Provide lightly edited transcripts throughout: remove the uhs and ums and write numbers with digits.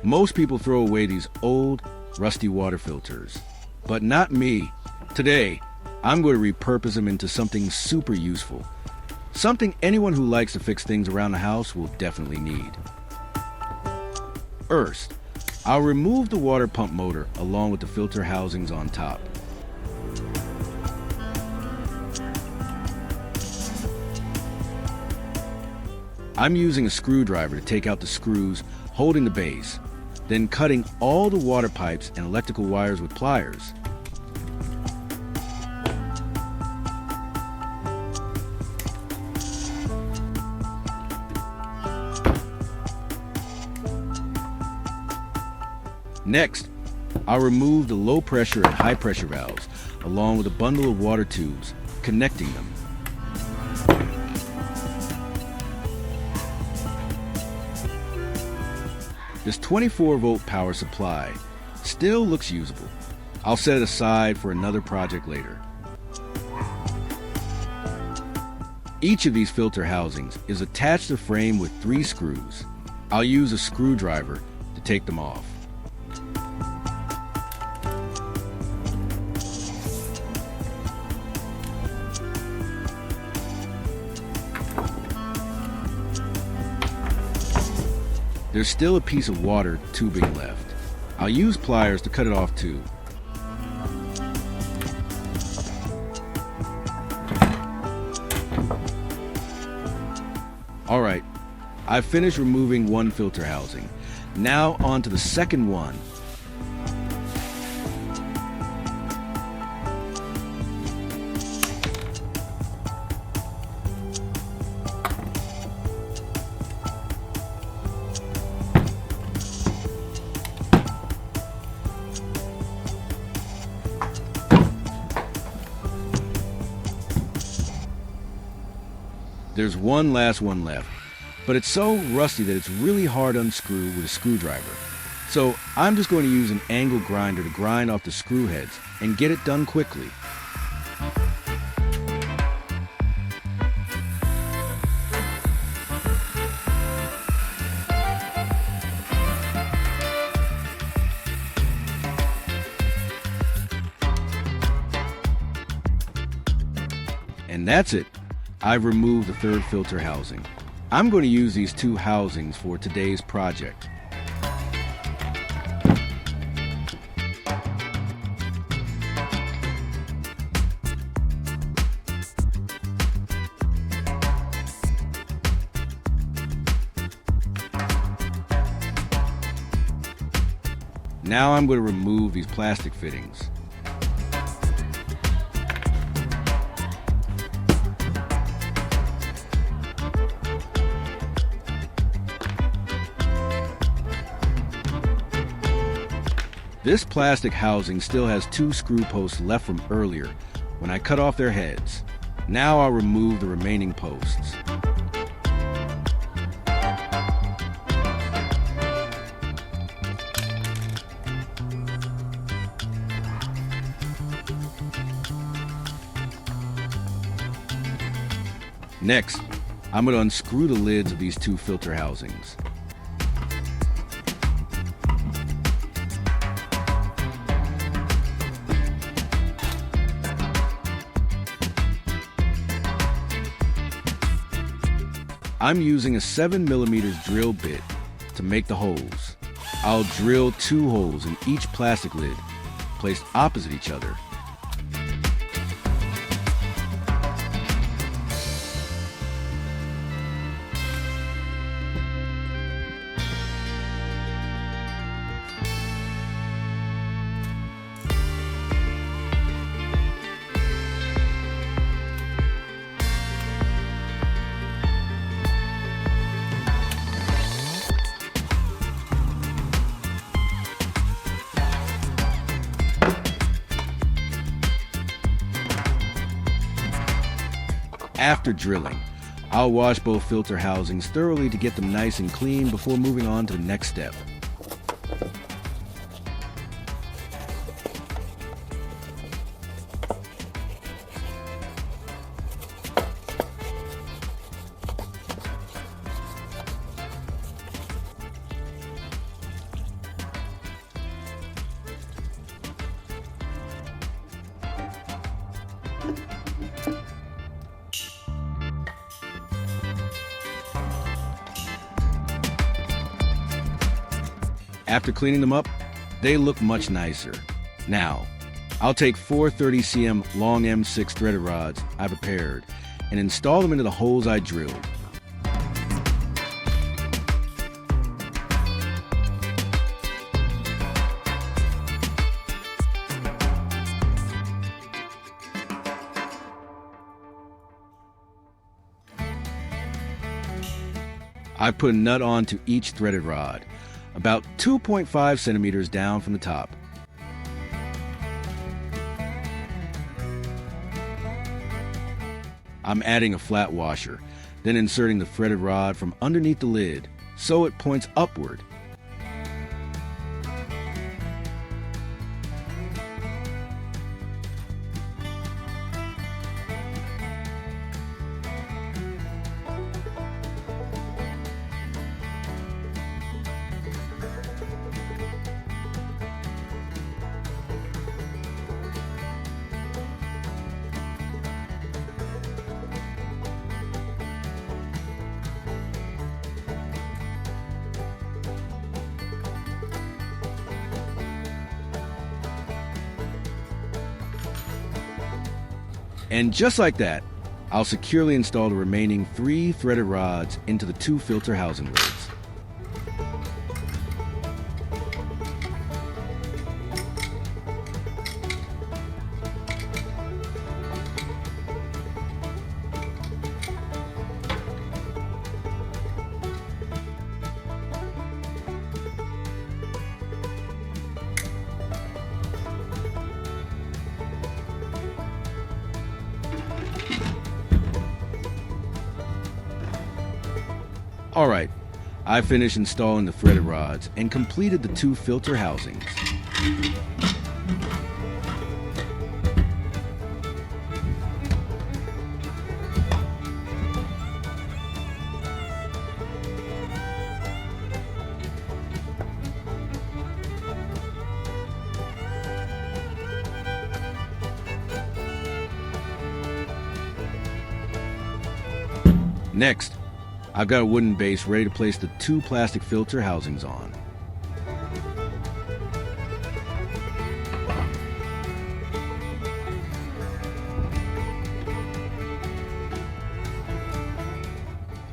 Most people throw away these old, rusty water filters. But not me. Today, I'm going to repurpose them into something super useful. Something anyone who likes to fix things around the house will definitely need. First, I'll remove the water pump motor along with the filter housings on top. I'm using a screwdriver to take out the screws holding the base, then cutting all the water pipes and electrical wires with pliers. Next, I'll remove the low pressure and high pressure valves, along with a bundle of water tubes, connecting them. This 24-volt power supply still looks usable. I'll set it aside for another project later. Each of these filter housings is attached to the frame with 3 screws. I'll use a screwdriver to take them off. There's still a piece of water tubing left. I'll use pliers to cut it off too. Alright, I've finished removing one filter housing. Now on to the second one. There's one last one left, but it's so rusty that it's really hard to unscrew with a screwdriver. So I'm just going to use an angle grinder to grind off the screw heads and get it done quickly. And that's it. I've removed the third filter housing. I'm going to use these 2 housings for today's project. Now I'm going to remove these plastic fittings. This plastic housing still has 2 screw posts left from earlier when I cut off their heads. Now I'll remove the remaining posts. Next, I'm going to unscrew the lids of these 2 filter housings. I'm using a 7mm drill bit to make the holes. I'll drill 2 holes in each plastic lid, placed opposite each other. After drilling, I'll wash both filter housings thoroughly to get them nice and clean before moving on to the next step. After cleaning them up, they look much nicer. Now, I'll take four 30 cm long M6 threaded rods I prepared and install them into the holes I drilled. I put a nut onto each threaded rod, about 2.5 centimeters down from the top. I'm adding a flat washer, then inserting the threaded rod from underneath the lid so it points upward. And just like that, I'll securely install the remaining 3 threaded rods into the 2 filter housing lids. Alright, I finished installing the threaded rods and completed the 2 filter housings. Next, I've got a wooden base ready to place the 2 plastic filter housings on.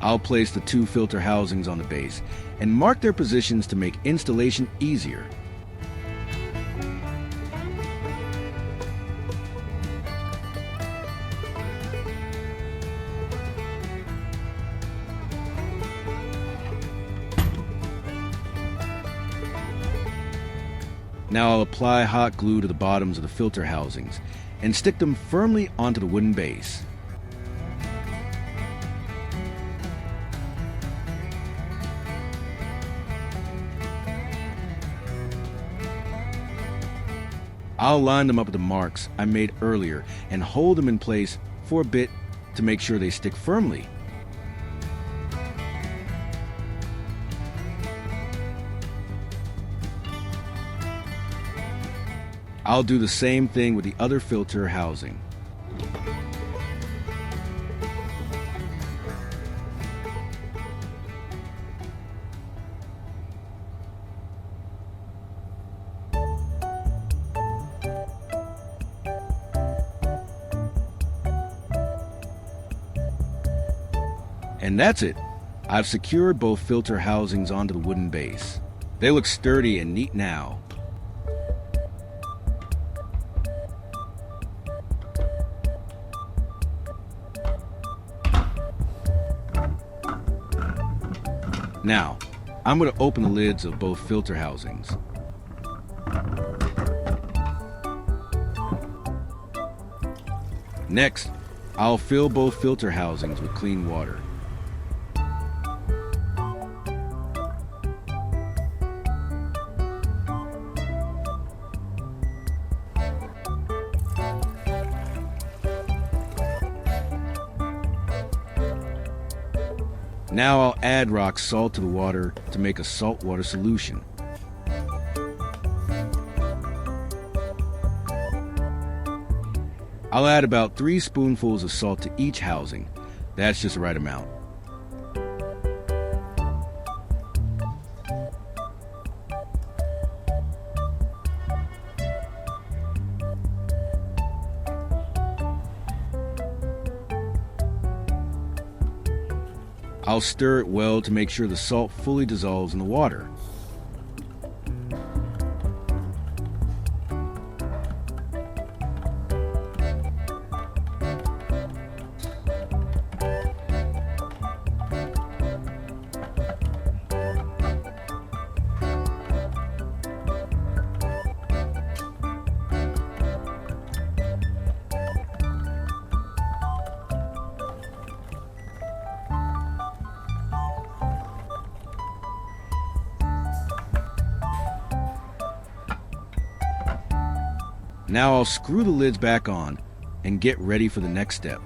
I'll place the 2 filter housings on the base and mark their positions to make installation easier. Now I'll apply hot glue to the bottoms of the filter housings and stick them firmly onto the wooden base. I'll line them up with the marks I made earlier and hold them in place for a bit to make sure they stick firmly. I'll do the same thing with the other filter housing. And that's it. I've secured both filter housings onto the wooden base. They look sturdy and neat now. Now, I'm going to open the lids of both filter housings. Next, I'll fill both filter housings with clean water. Now I'll add rock salt to the water to make a saltwater solution. I'll add about 3 spoonfuls of salt to each housing. That's just the right amount. I'll stir it well to make sure the salt fully dissolves in the water. Now I'll screw the lids back on and get ready for the next step.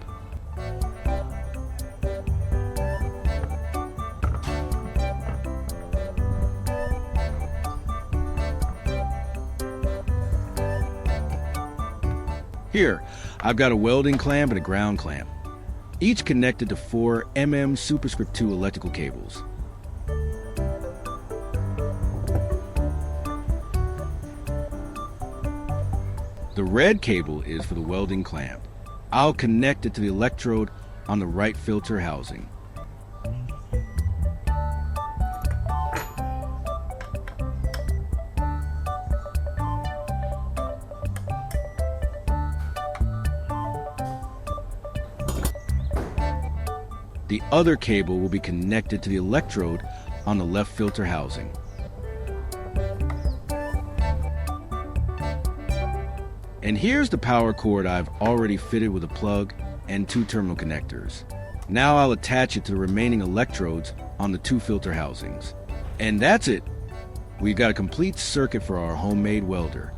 Here, I've got a welding clamp and a ground clamp, each connected to 4 superscript 2 electrical cables. The red cable is for the welding clamp. I'll connect it to the electrode on the right filter housing. The other cable will be connected to the electrode on the left filter housing. And here's the power cord I've already fitted with a plug and 2 terminal connectors. Now I'll attach it to the remaining electrodes on the 2 filter housings. And that's it. We've got a complete circuit for our homemade welder.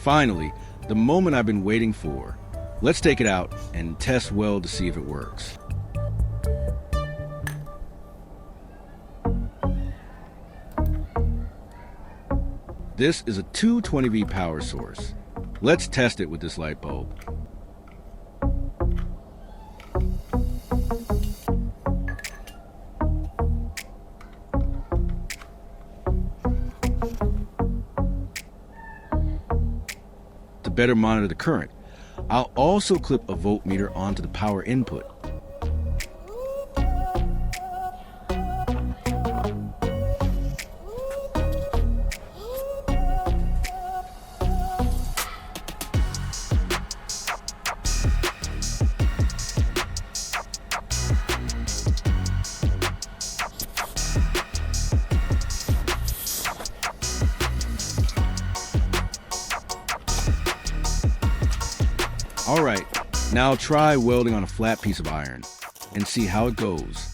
Finally, the moment I've been waiting for. Let's take it out and test weld to see if it works. This is a 220V power source. Let's test it with this light bulb. To better monitor the current, I'll also clip a voltmeter onto the power input. All right, now try welding on a flat piece of iron and see how it goes.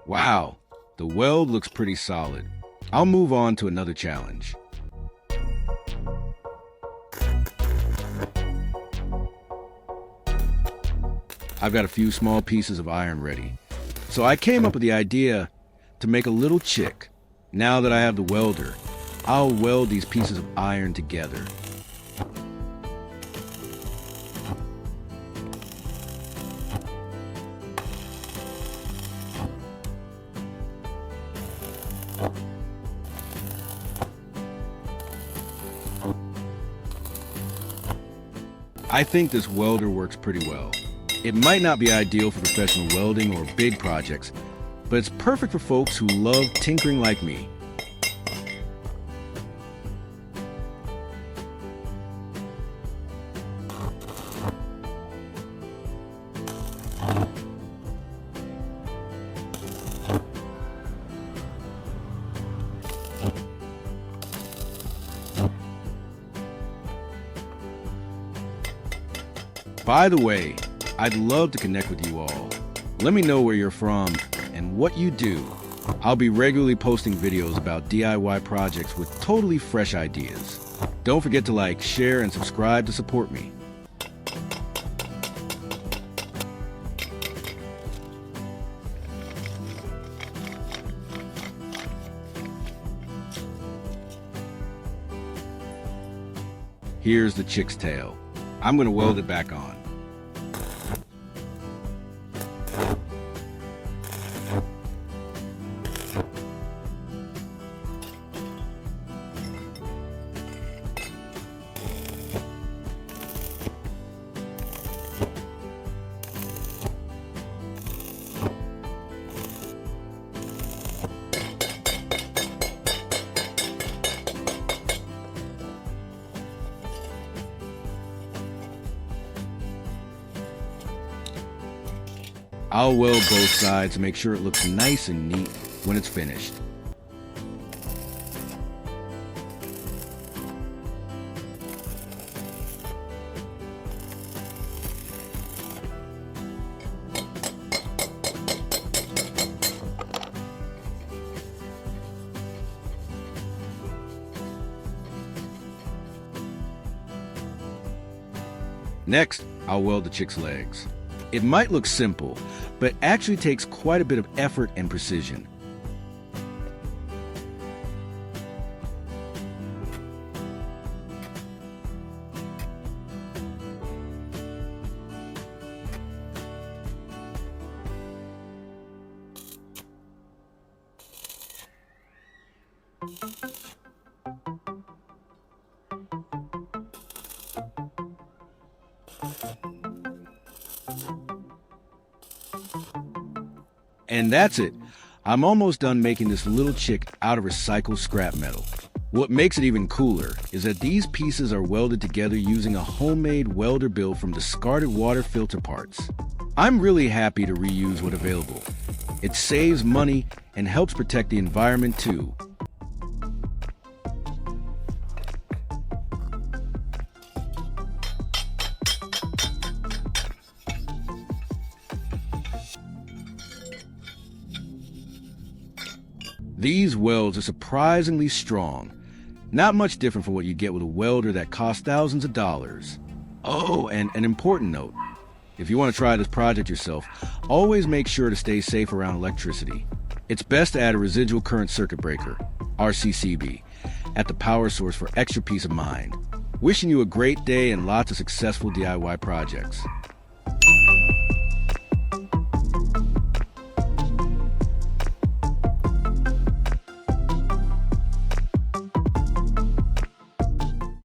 Wow, the weld looks pretty solid. I'll move on to another challenge. I've got a few small pieces of iron ready. So I came up with the idea to make a little chick. Now that I have the welder, I'll weld these pieces of iron together. I think this welder works pretty well. It might not be ideal for professional welding or big projects, but it's perfect for folks who love tinkering like me. By the way, I'd love to connect with you all. Let me know where you're from and what you do. I'll be regularly posting videos about DIY projects with totally fresh ideas. Don't forget to like, share, and subscribe to support me. Here's the chick's tail. I'm going to weld it back on. I'll weld both sides to make sure it looks nice and neat when it's finished. Next, I'll weld the chick's legs. It might look simple, but actually takes quite a bit of effort and precision. And that's it. I'm almost done making this little chick out of recycled scrap metal. What makes it even cooler is that these pieces are welded together using a homemade welder build from discarded water filter parts. I'm really happy to reuse what's available. It saves money and helps protect the environment too. These welds are surprisingly strong. Not much different from what you get with a welder that costs thousands of dollars. Oh, and an important note. If you want to try this project yourself, always make sure to stay safe around electricity. It's best to add a residual current circuit breaker, RCCB, at the power source for extra peace of mind. Wishing you a great day and lots of successful DIY projects.